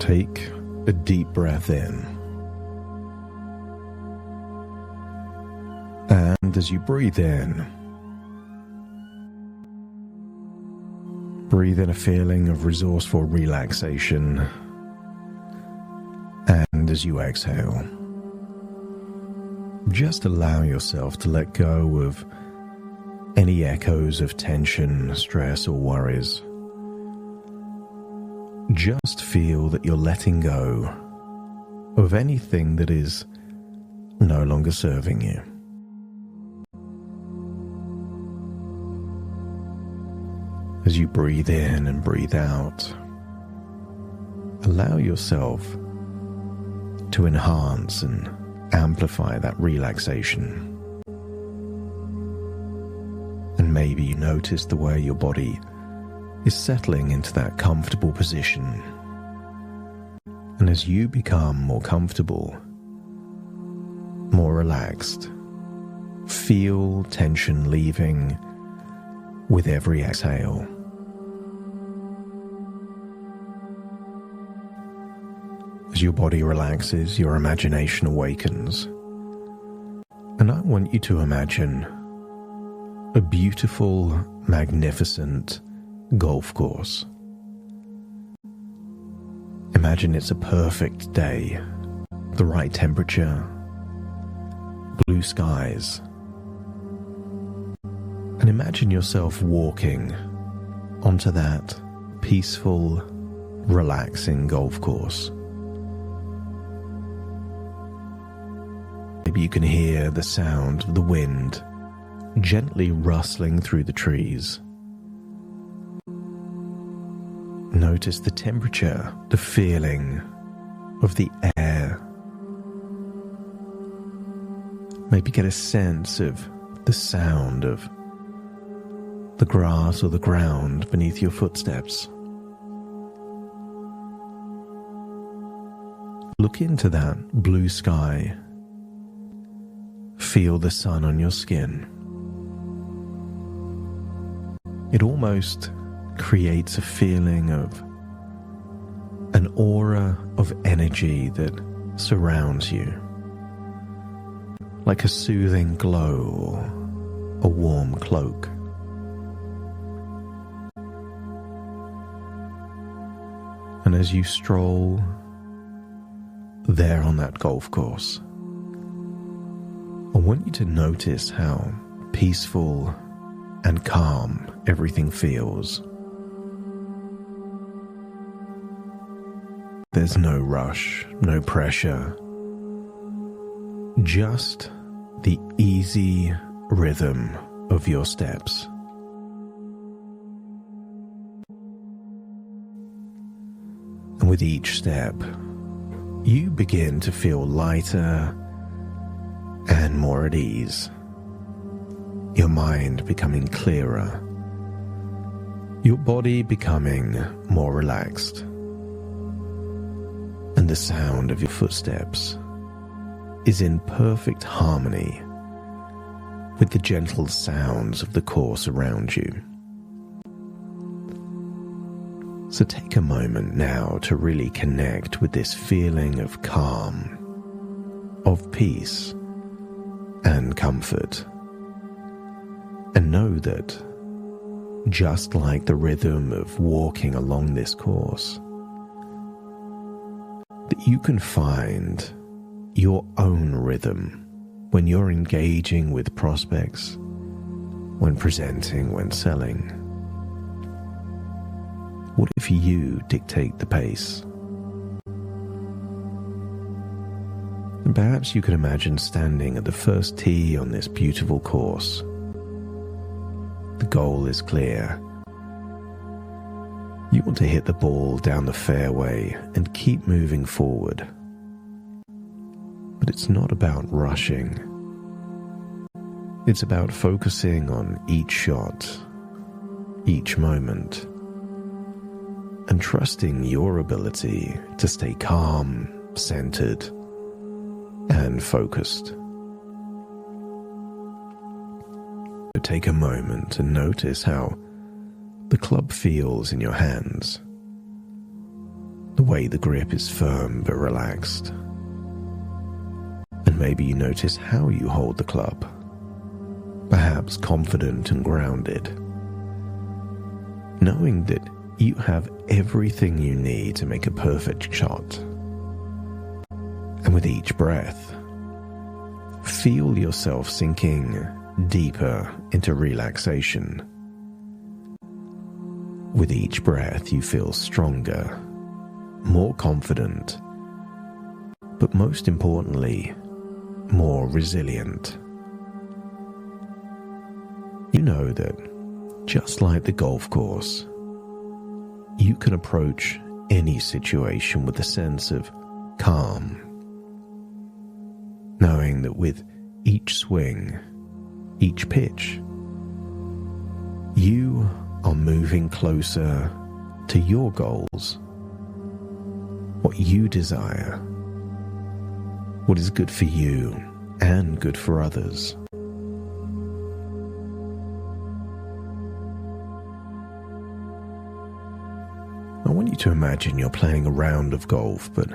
Take a deep breath in. And as you breathe in a feeling of resourceful relaxation. And as you exhale, just allow yourself to let go of any echoes of tension, stress, or worries. Just feel that you're letting go of anything that is no longer serving you. As you breathe in and breathe out, allow yourself to enhance and amplify that relaxation. And maybe you notice the way your body is settling into that comfortable position. And as you become more comfortable, more relaxed, feel tension leaving with every exhale. As your body relaxes, your imagination awakens. And I want you to imagine a beautiful, magnificent golf course. Imagine it's a perfect day, the right temperature, blue skies. And imagine yourself walking onto that peaceful, relaxing golf course. Maybe you can hear the sound of the wind gently rustling through the trees. Notice the temperature, the feeling of the air. Maybe get a sense of the sound of the grass or the ground beneath your footsteps. Look into that blue sky. Feel the sun on your skin. It almost creates a feeling of an aura of energy that surrounds you, like a soothing glow or a warm cloak. And as you stroll there on that golf course, I want you to notice how peaceful and calm everything feels. There's no rush, no pressure, just the easy rhythm of your steps. And with each step, you begin to feel lighter and more at ease. Your mind becoming clearer, your body becoming more relaxed, and the sound of your footsteps is in perfect harmony with the gentle sounds of the course around you. So take a moment now to really connect with this feeling of calm, of peace and comfort. And know that, just like the rhythm of walking along this course, that you can find your own rhythm when you're engaging with prospects, when presenting, when selling. What if you dictate the pace? And perhaps you could imagine standing at the first tee on this beautiful course. The goal is clear. You want to hit the ball down the fairway and keep moving forward. But it's not about rushing. It's about focusing on each shot, each moment, and trusting your ability to stay calm, centered, and focused. Take a moment and notice how the club feels in your hands. The way the grip is firm but relaxed. And maybe you notice how you hold the club, perhaps confident and grounded, knowing that you have everything you need to make a perfect shot. And with each breath, feel yourself sinking deeper into relaxation. With each breath, you feel stronger, more confident, but most importantly, more resilient. You know that, just like the golf course, you can approach any situation with a sense of calm, knowing that with each swing, each pitch, you are moving closer to your goals, what you desire, what is good for you and good for others. I want you to imagine you're playing a round of golf, but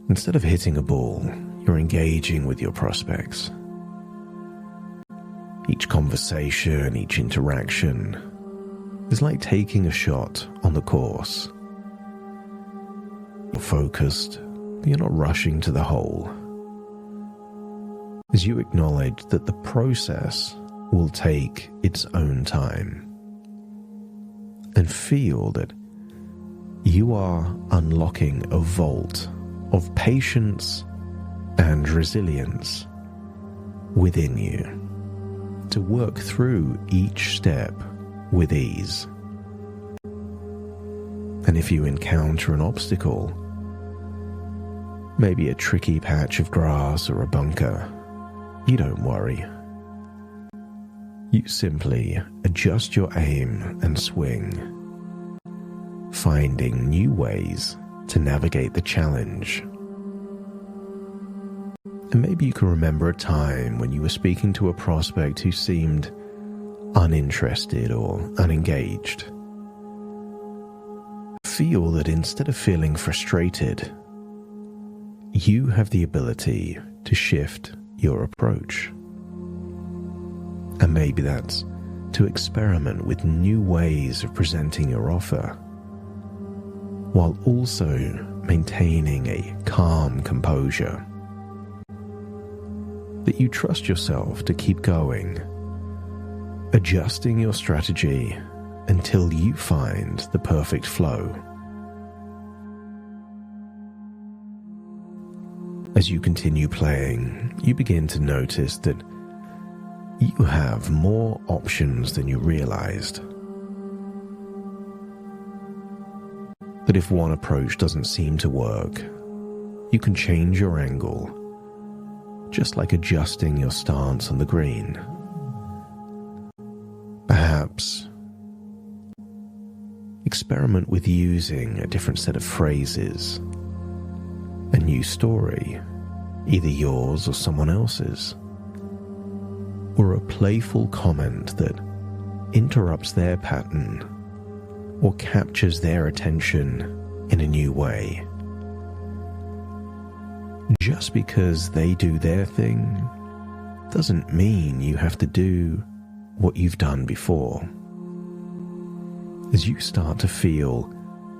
instead of hitting a ball, you're engaging with your prospects. Each conversation, each interaction is like taking a shot on the course. You're focused, but you're not rushing to the hole, as you acknowledge that the process will take its own time, and feel that you are unlocking a vault of patience and resilience within you to work through each step with ease. And if you encounter an obstacle, maybe a tricky patch of grass or a bunker, you don't worry. You simply adjust your aim and swing, finding new ways to navigate the challenge. And maybe you can remember a time when you were speaking to a prospect who seemed uninterested or unengaged. Feel that instead of feeling frustrated, you have the ability to shift your approach. And maybe that's to experiment with new ways of presenting your offer, while also maintaining a calm composure. That you trust yourself to keep going, adjusting your strategy until you find the perfect flow. As you continue playing, you begin to notice that you have more options than you realized. That if one approach doesn't seem to work, you can change your angle, just like adjusting your stance on the green. Perhaps experiment with using a different set of phrases, a new story, either yours or someone else's, or a playful comment that interrupts their pattern or captures their attention in a new way. Just because they do their thing doesn't mean you have to do what you've done before. As you start to feel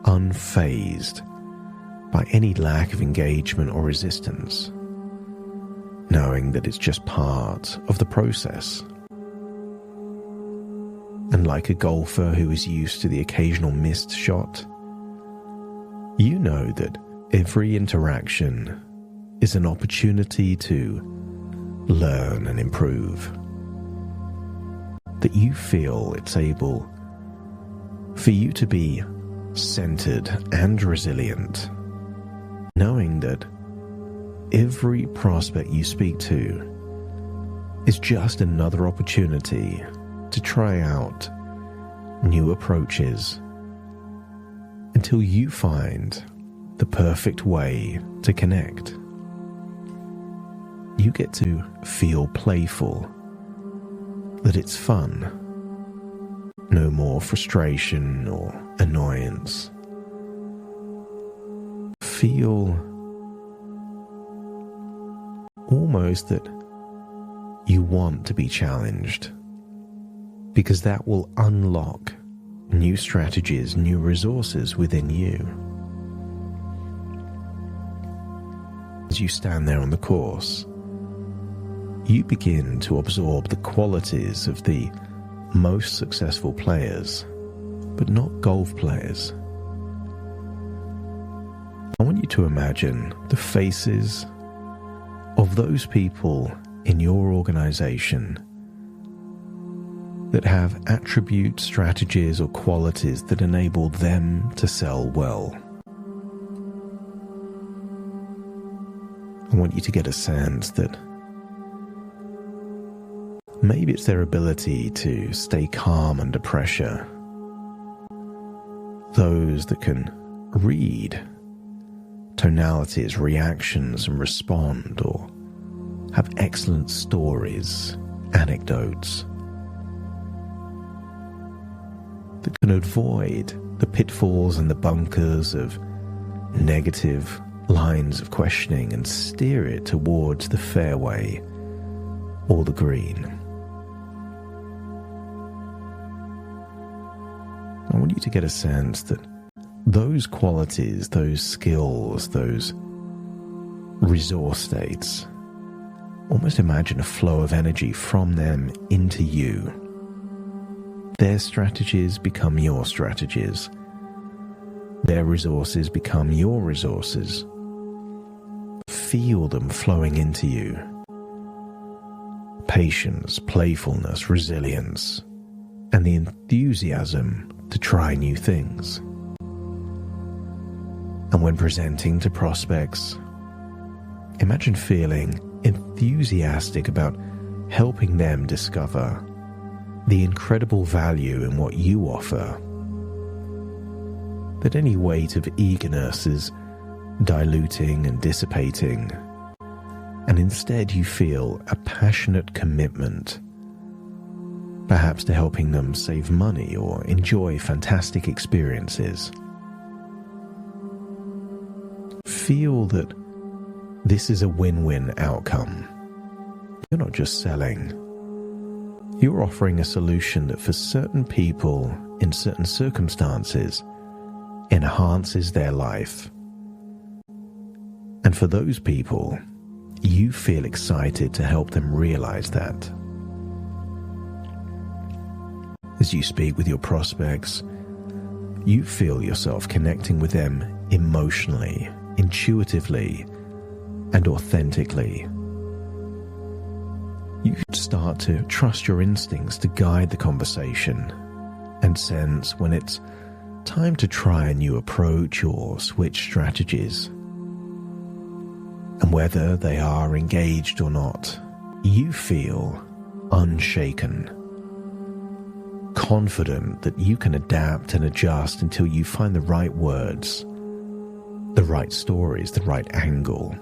unfazed by any lack of engagement or resistance, knowing that it's just part of the process. And like a golfer who is used to the occasional missed shot, you know that every interaction is an opportunity to learn and improve. That you feel it's able for you to be centered and resilient, knowing that every prospect you speak to is just another opportunity to try out new approaches until you find the perfect way to connect. You get to feel playful, that it's fun, no more frustration or annoyance, feel almost that you want to be challenged, because that will unlock new strategies, new resources within you. As you stand there on the course, you begin to absorb the qualities of the most successful players, but not golf players. I want you to imagine the faces of those people in your organization that have attributes, strategies, or qualities that enable them to sell well. I want you to get a sense that maybe it's their ability to stay calm under pressure. Those that can read tonalities, reactions, and respond, or have excellent stories, anecdotes, that can avoid the pitfalls and the bunkers of negative lines of questioning and steer it towards the fairway or the green. I want you to get a sense that those qualities, those skills, those resource states, almost imagine a flow of energy from them into you. Their strategies become your strategies. Their resources become your resources. Feel them flowing into you. Patience, playfulness, resilience, and the enthusiasm to try new things. And when presenting to prospects, imagine feeling enthusiastic about helping them discover the incredible value in what you offer. That any weight of eagerness is diluting and dissipating, and instead you feel a passionate commitment, perhaps to helping them save money or enjoy fantastic experiences. Feel that this is a win-win outcome. You're not just selling. You're offering a solution that for certain people in certain circumstances enhances their life. And for those people, you feel excited to help them realize that. As you speak with your prospects, you feel yourself connecting with them emotionally, intuitively, and authentically. You start to trust your instincts to guide the conversation and sense when it's time to try a new approach or switch strategies. And whether they are engaged or not, you feel unshaken, confident that you can adapt and adjust until you find the right words, the right stories, the right angle.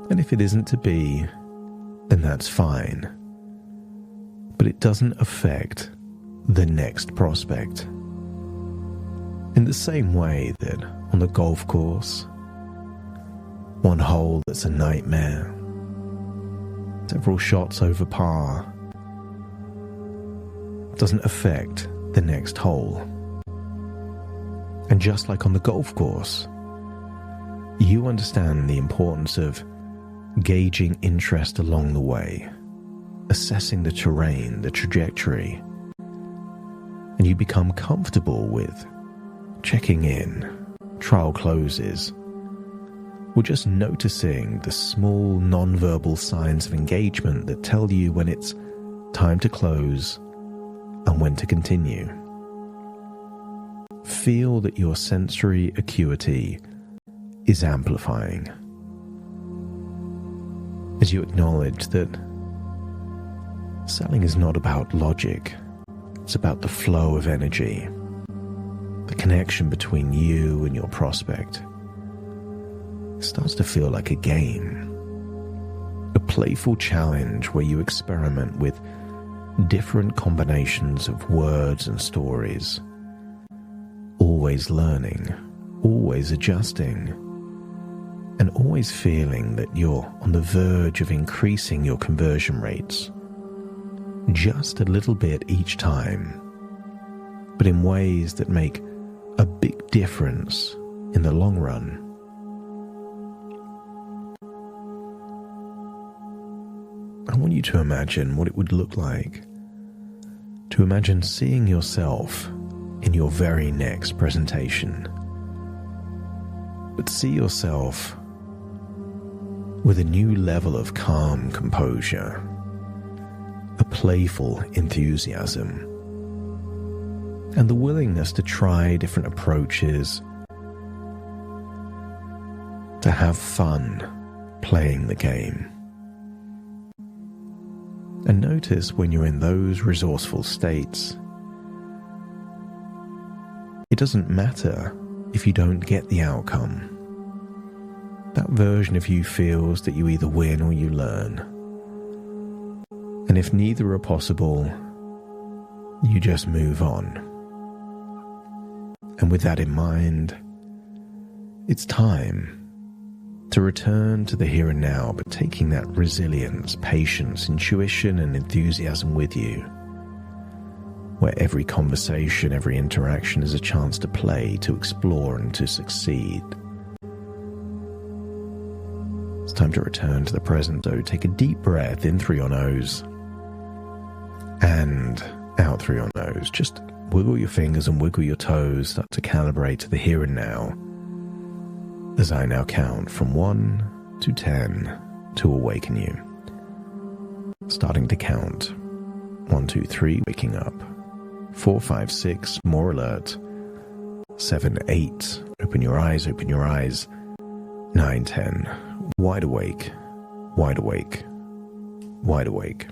And if it isn't to be, then that's fine. But it doesn't affect the next prospect. In the same way that on the golf course, one hole that's a nightmare, several shots over par, doesn't affect the next hole. And just like on the golf course, you understand the importance of gauging interest along the way, assessing the terrain, the trajectory, and you become comfortable with checking in, trial closes, or just noticing the small non-verbal signs of engagement that tell you when it's time to close and when to continue. Feel that your sensory acuity is amplifying as you acknowledge that selling is not about logic. It's about the flow of energy, the connection between you and your prospect. It starts to feel like a game, a playful challenge where you experiment with different combinations of words and stories, always learning, always adjusting, and always feeling that you're on the verge of increasing your conversion rates just a little bit each time, but in ways that make a big difference in the long run. I want you to imagine what it would look like to imagine seeing yourself in your very next presentation. But see yourself with a new level of calm composure, a playful enthusiasm, and the willingness to try different approaches, to have fun playing the game. And notice when you're in those resourceful states, it doesn't matter if you don't get the outcome. That version of you feels that you either win or you learn. And if neither are possible, you just move on. And with that in mind, it's time to return to the here and now, but taking that resilience, patience, intuition, and enthusiasm with you, where every conversation, every interaction is a chance to play, to explore, and to succeed. It's time to return to the present, so take a deep breath in through your nose and out through your nose. Just wiggle your fingers and wiggle your toes, start to calibrate to the here and now, as I now count from 1 to 10 to awaken you. Starting to count. 1, 2, 3, waking up. 4, 5, 6, more alert. 7, 8, open your eyes, open your eyes. 9, 10, wide awake, wide awake, wide awake.